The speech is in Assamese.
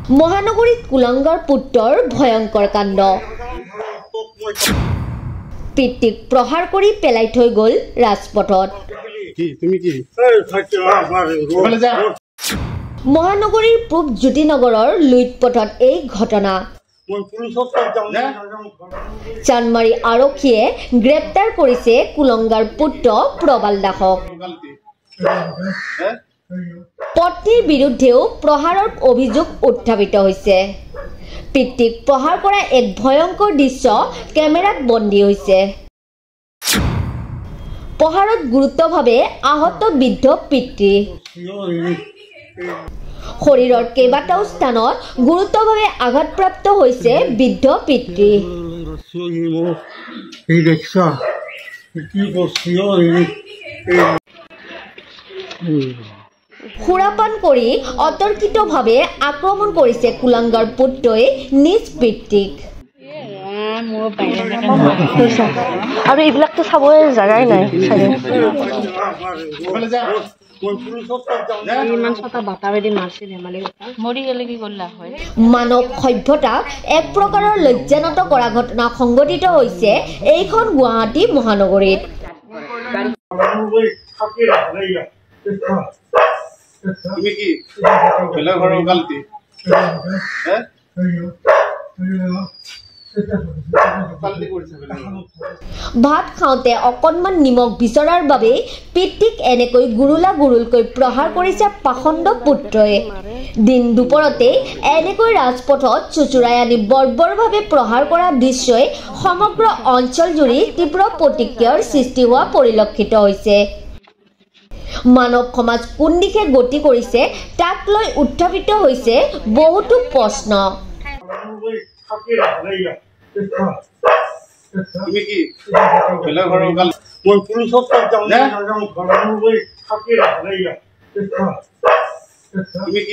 মহানগৰীত কুলাংগাৰ পুত্ৰৰ ভয়ংকৰ কাণ্ড পিতৃক প্ৰহাৰ কৰি পেলাই থৈ গ'ল ৰাজপথত মহানগৰীৰ পূব জ্যোতিনগৰৰ লুইতপথত এই ঘটনা চানমাৰী আৰক্ষীয়ে গ্ৰেপ্তাৰ কৰিছে কুলংগাৰ পুত্ৰ প্ৰবাল দাসক পত্নীৰ বিৰুদ্ধেও প্ৰহাৰৰ অভিযোগ উত্থাপিত হৈছে পিতৃক প্ৰহাৰ কৰা এক ভয়ংকৰ দৃশ্য কেমেৰাত বন্দী হৈছে প্ৰহাৰত গুৰুতৰভাৱে আহত বৃদ্ধ পিতৃ শৰীৰৰ কেইবাটাও স্থানত গুৰুতৰভাৱে আঘাতপ্ৰাপ্ত হৈছে বৃদ্ধ পিতৃ সুৰাপান কৰি অতৰ্কিতভাৱে আক্ৰমণ কৰিছে কুলাংগাৰ পুত্ৰই নিজ পিতৃক আৰু এইবিলাকতো চাবই জাগাই নাই মানৱ সভ্যতাক এক প্ৰকাৰৰ লজ্জানত কৰা ঘটনা সংঘটিত হৈছে এইখন গুৱাহাটী মহানগৰীত ভাত খাওঁতে অকণমান নিমখ বিচৰাৰ বাবে পিতৃক এনেকৈ গুৰুলকৈ প্ৰহাৰ কৰিছে পাখণ্ড পুত্ৰই দিন দুপৰতে এনেকৈ ৰাজপথত চুচুৰাই আনি বৰ্বৰভাৱে প্ৰহাৰ কৰা দৃশ্যই সমগ্ৰ অঞ্চলজুৰি তীব্ৰ প্ৰতিক্ৰিয়াৰ সৃষ্টি হোৱা পৰিলক্ষিত হৈছে মানৱ সমাজ কোন দিশে গতি কৰিছে তাক লৈ উত্থাপিত হৈছে বহুতো প্ৰশ্ন তুমি কি